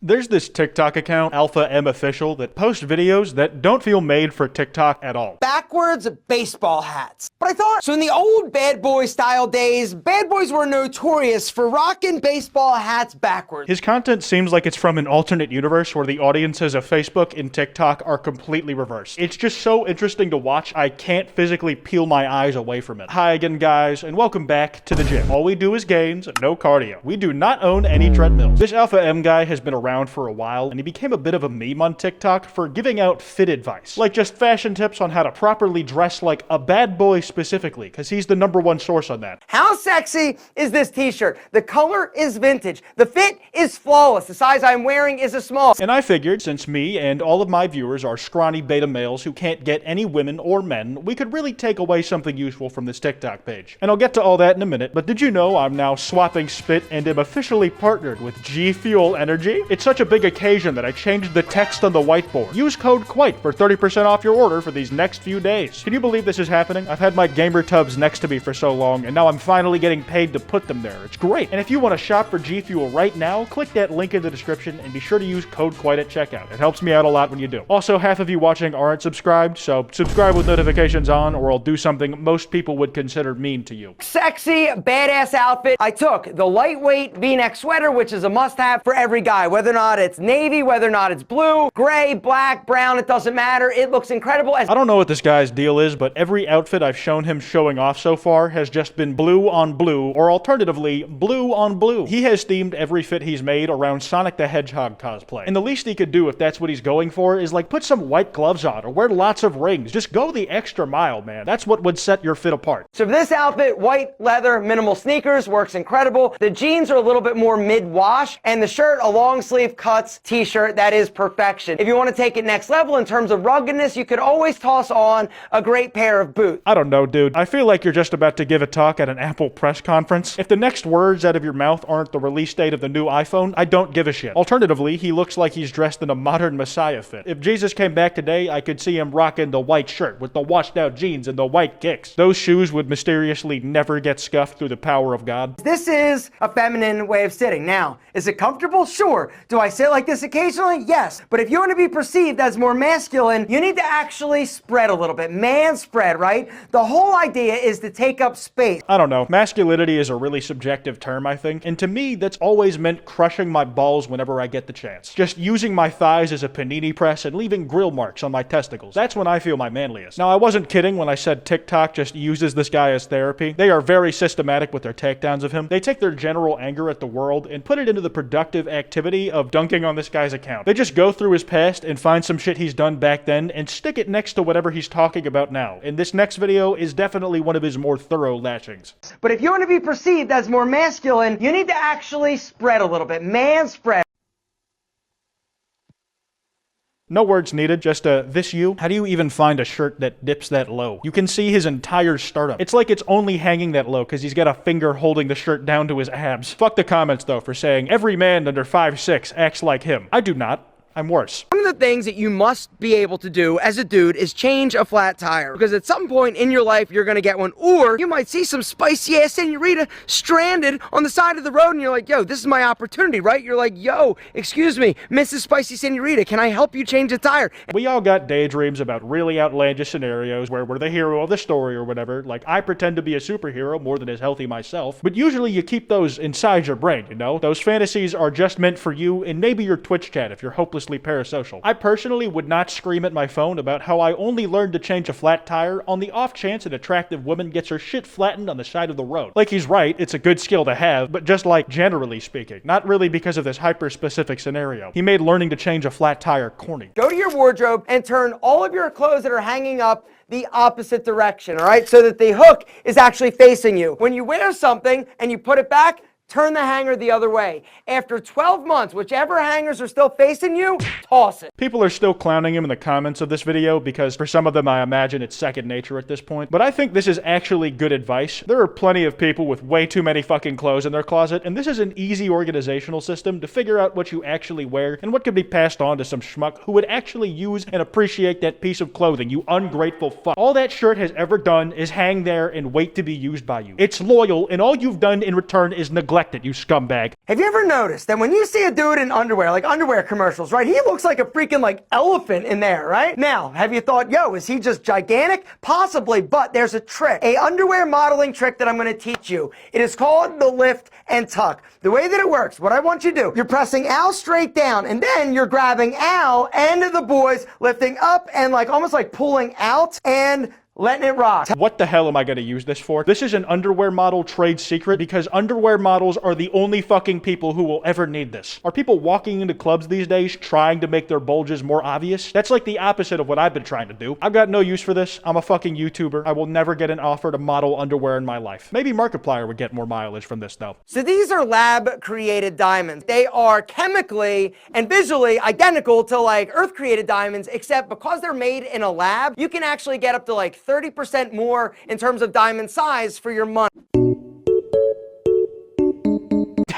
There's this TikTok account, Alpha M Official, that posts videos that don't feel made for TikTok at all. Backwards baseball hats. But I thought, so in the old bad boy style days, bad boys were notorious for rocking baseball hats backwards. His content seems like it's from an alternate universe where the audiences of Facebook and TikTok are completely reversed. It's just so interesting to watch, I can't physically peel my eyes away from it. Hi again, guys, and welcome back to the gym. All we do is gains, no cardio. We do not own any treadmills. This Alpha M guy has been around for a while, and he became a bit of a meme on TikTok for giving out fit advice. Like just fashion tips on how to properly dress like a bad boy specifically, because he's the #1 source on that. How sexy is this t-shirt? The color is vintage. The fit is flawless. The size I'm wearing is a small. And I figured, since me and all of my viewers are scrawny beta males who can't get any women or men, we could really take away something useful from this TikTok page. And I'll get to all that in a minute, but did you know I'm now swapping spit and am officially partnered with G Fuel Energy? It's such a big occasion that I changed the text on the whiteboard. Use code Kwite for 30% off your order for these next few days. Can you believe this is happening? I've had my gamer tubs next to me for so long, and now I'm finally getting paid to put them there. It's great. And if you want to shop for G Fuel right now, click that link in the description and be sure to use code Kwite at checkout. It helps me out a lot when you do. Also, half of you watching aren't subscribed, so subscribe with notifications on, or I'll do something most people would consider mean to you. Sexy, badass outfit. I took the lightweight V-neck sweater, which is a must-have for every guy, whether or not it's navy, whether or not it's blue, gray, black, brown, it doesn't matter. It looks incredible. I don't know what this guy's deal is, but every outfit I've shown him showing off so far has just been blue on blue, or alternatively, blue on blue. He has themed every fit he's made around Sonic the Hedgehog cosplay. And the least he could do if that's what he's going for is like put some white gloves on or wear lots of rings. Just go the extra mile, man. That's what would set your fit apart. So for this outfit, white leather, minimal sneakers, works incredible. The jeans are a little bit more mid-wash, and the shirt, a long sleeve cuts t-shirt, that is perfection. If you want to take it next level in terms of ruggedness, you could always toss on a great pair of boots. I don't know, dude. I feel like you're just about to give a talk at an Apple press conference. If the next words out of your mouth aren't the release date of the new iPhone, I don't give a shit. Alternatively, he looks like he's dressed in a modern Messiah fit. If Jesus came back today, I could see him rocking the white shirt with the washed out jeans and the white kicks. Those shoes would mysteriously never get scuffed through the power of God. This is a feminine way of sitting. Now, is it comfortable? Sure. Do I sit like this occasionally? Yes. But if you want to be perceived as more masculine, you need to actually spread a little bit. Man spread, right? The whole idea is to take up space. I don't know. Masculinity is a really subjective term, I think. And to me, that's always meant crushing my balls whenever I get the chance. Just using my thighs as a panini press and leaving grill marks on my testicles. That's when I feel my manliest. Now, I wasn't kidding when I said TikTok just uses this guy as therapy. They are very systematic with their takedowns of him. They take their general anger at the world and put it into the productive activity of dunking on this guy's account. They just go through his past and find some shit he's done back then and stick it next to whatever he's talking about now. And this next video is definitely one of his more thorough lashings. But if you want to be perceived as more masculine, you need to actually spread a little bit. Man spread. No words needed, just this you. How do you even find a shirt that dips that low? You can see his entire sternum. It's like it's only hanging that low because he's got a finger holding the shirt down to his abs. Fuck the comments though for saying every man under 5'6" acts like him. I do not. I'm worse. One of the things that you must be able to do as a dude is change a flat tire. Because at some point in your life, you're going to get one. Or you might see some spicy ass senorita stranded on the side of the road and you're like, yo, this is my opportunity, right? You're like, yo, excuse me, Mrs. Spicy Senorita, can I help you change a tire? We all got daydreams about really outlandish scenarios where we're the hero of the story or whatever. Like, I pretend to be a superhero more than is healthy myself. But usually you keep those inside your brain, you know? Those fantasies are just meant for you and maybe your Twitch chat if you're hopelessly parasocial. I personally would not scream at my phone about how I only learned to change a flat tire on the off chance an attractive woman gets her shit flattened on the side of the road. Like, he's right, it's a good skill to have, but just like generally speaking, not really because of this hyper-specific scenario. He made learning to change a flat tire corny. Go to your wardrobe and turn all of your clothes that are hanging up the opposite direction, all right? So that the hook is actually facing you. When you wear something and you put it back, turn the hanger the other way. After 12 months, whichever hangers are still facing you, toss it. People are still clowning him in the comments of this video because for some of them I imagine it's second nature at this point. But I think this is actually good advice. There are plenty of people with way too many fucking clothes in their closet, and this is an easy organizational system to figure out what you actually wear and what could be passed on to some schmuck who would actually use and appreciate that piece of clothing, you ungrateful fuck. All that shirt has ever done is hang there and wait to be used by you. It's loyal, and all you've done in return is neglect neglect it, you scumbag. Have you ever noticed that when you see a dude in underwear, like underwear commercials, right? He looks like a freaking like elephant in there, right? Now, have you thought, yo, is he just gigantic? Possibly, but there's a trick, a underwear modeling trick that I'm going to teach you. It is called the lift and tuck. The way that it works, what I want you to do, you're pressing Al straight down, and then you're grabbing Al and the boys, lifting up and like almost like pulling out and letting it rock. What the hell am I going to use this for? This is an underwear model trade secret because underwear models are the only fucking people who will ever need this. Are people walking into clubs these days trying to make their bulges more obvious? That's like the opposite of what I've been trying to do. I've got no use for this. I'm a fucking YouTuber. I will never get an offer to model underwear in my life. Maybe Markiplier would get more mileage from this though. So these are lab-created diamonds. They are chemically and visually identical to like Earth-created diamonds, except because they're made in a lab, you can actually get up to like 30% more in terms of diamond size for your money.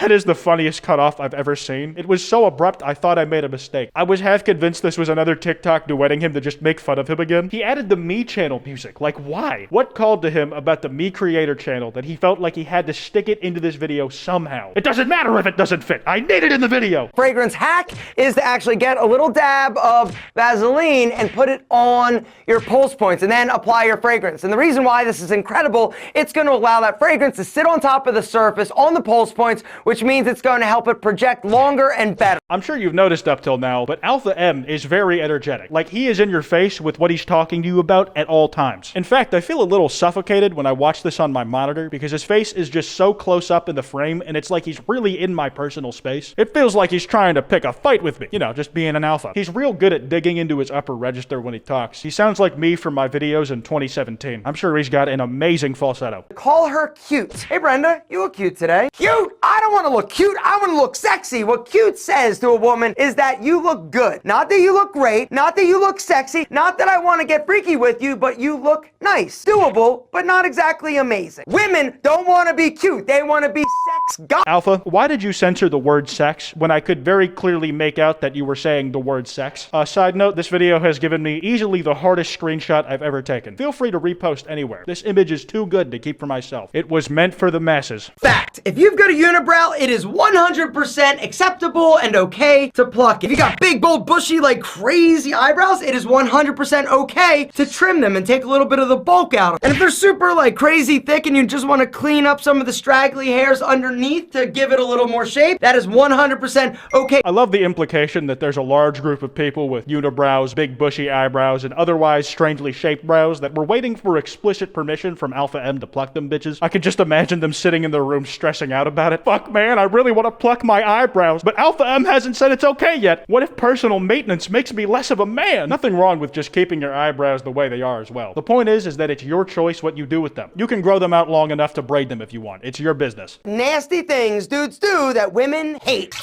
That is the funniest cutoff I've ever seen. It was so abrupt, I thought I made a mistake. I was half convinced this was another TikTok duetting him to just make fun of him again. He added the Me channel music. Like, why? What called to him about the Me Creator channel that he felt like he had to stick it into this video somehow? It doesn't matter if it doesn't fit. I need it in the video. Fragrance hack is to actually get a little dab of Vaseline and put it on your pulse points and then apply your fragrance. And the reason why this is incredible, it's going to allow that fragrance to sit on top of the surface on the pulse points, which means it's going to help it project longer and better. I'm sure you've noticed up till now, but Alpha M is very energetic. Like, he is in your face with what he's talking to you about at all times. In fact, I feel a little suffocated when I watch this on my monitor because his face is just so close up in the frame and it's like he's really in my personal space. It feels like he's trying to pick a fight with me, you know, just being an alpha. He's real good at digging into his upper register when he talks. He sounds like me from my videos in 2017. I'm sure he's got an amazing falsetto. Call her cute. Hey Brenda, you look cute today. Cute? I don't want to look cute. I want to look sexy. What cute says to a woman is that you look good. Not that you look great. Not that you look sexy. Not that I want to get freaky with you, but you look nice. Doable, but not exactly amazing. Women don't want to be cute. They want to be sex god. Alpha, why did you censor the word sex when I could very clearly make out that you were saying the word sex? Side note, this video has given me easily the hardest screenshot I've ever taken. Feel free to repost anywhere. This image is too good to keep for myself. It was meant for the masses. Fact. If you've got a unibrow, it is 100% acceptable and okay to pluck. If you got big, bold, bushy, like crazy eyebrows, it is 100% okay to trim them and take a little bit of the bulk out. And if they're super like crazy thick and you just want to clean up some of the straggly hairs underneath to give it a little more shape, that is 100% okay. I love the implication that there's a large group of people with unibrows, big bushy eyebrows, and otherwise strangely shaped brows that were waiting for explicit permission from Alpha M to pluck them bitches. I could just imagine them sitting in their room stressing out about it. Fuck man, I really want to pluck my eyebrows, but Alpha M hasn't said it's okay yet. What if personal maintenance makes me less of a man? Nothing wrong with just keeping your eyebrows the way they are as well. The point is that it's your choice what you do with them. You can grow them out long enough to braid them if you want. It's your business. Nasty things dudes do that women hate.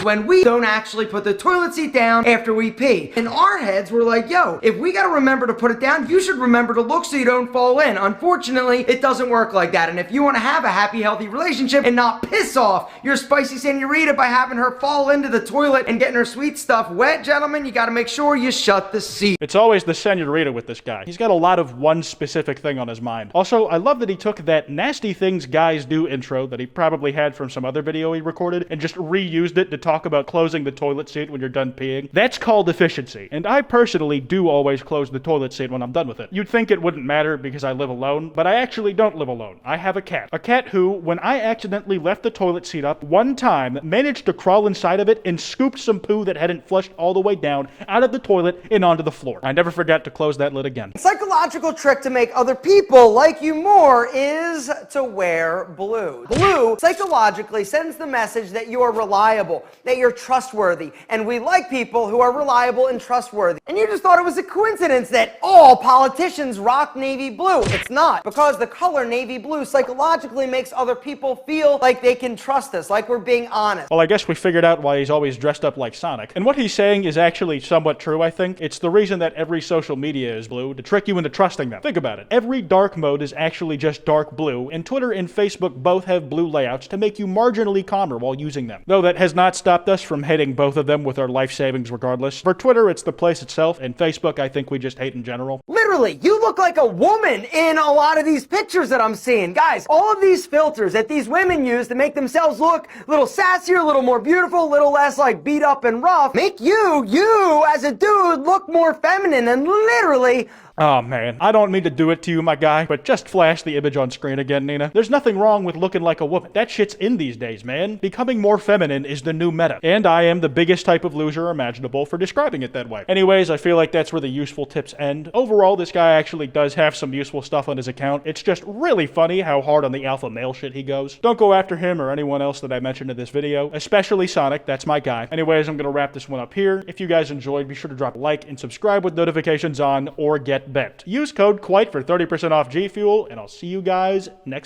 When we don't actually put the toilet seat down after we pee. In our heads, we're like, yo, if we gotta remember to put it down, you should remember to look so you don't fall in. Unfortunately, it doesn't work like that. And if you want to have a happy, healthy relationship and not piss off your spicy senorita by having her fall into the toilet and getting her sweet stuff wet, gentlemen, you gotta make sure you shut the seat. It's always the senorita with this guy. He's got a lot of one specific thing on his mind. Also, I love that he took that nasty things guys do intro that he probably had from some other video he recorded and just reused it to talk about closing the toilet seat when you're done peeing. That's called efficiency. And I personally do always close the toilet seat when I'm done with it. You'd think it wouldn't matter because I live alone, but I actually don't live alone. I have a cat. A cat who, when I accidentally left the toilet seat up one time, managed to crawl inside of it and scooped some poo that hadn't flushed all the way down out of the toilet and onto the floor. I never forgot to close that lid again. Psychological trick to make other people like you more is to wear blue. Blue psychologically sends the message that you are reliable, that you're trustworthy, and we like people who are reliable and trustworthy. And you just thought it was a coincidence that all politicians rock navy blue. It's not, because the color navy blue psychologically makes other people feel like they can trust us, like we're being honest. Well, I guess we figured out why he's always dressed up like Sonic. And what he's saying is actually somewhat true, I think. It's the reason that every social media is blue, to trick you into trusting them. Think about it. Every dark mode is actually just dark blue, and Twitter and Facebook both have blue layouts to make you marginally calmer while using them. Though that has not stopped us from hating both of them with our life savings regardless. For Twitter, it's the place itself, and Facebook, I think we just hate in general. Literally, you look like a woman in a lot of these pictures that I'm seeing. Guys, all of these filters that these women use to make themselves look a little sassier, a little more beautiful, a little less like beat up and rough, make you as a dude look more feminine, and literally, Oh man, I don't mean to do it to you, my guy, but just flash the image on screen again, Nina. There's nothing wrong with looking like a woman. That shit's in these days, man. Becoming more feminine is the new meta. And I am the biggest type of loser imaginable for describing it that way. Anyways, I feel like that's where the useful tips end. Overall, this guy actually does have some useful stuff on his account. It's just really funny how hard on the alpha male shit he goes. Don't go after him or anyone else that I mentioned in this video, especially Sonic. That's my guy. Anyways, I'm gonna wrap this one up here. If you guys enjoyed, be sure to drop a like and subscribe with notifications on, or get bent. Use code Kwite for 30% off G Fuel, and I'll see you guys next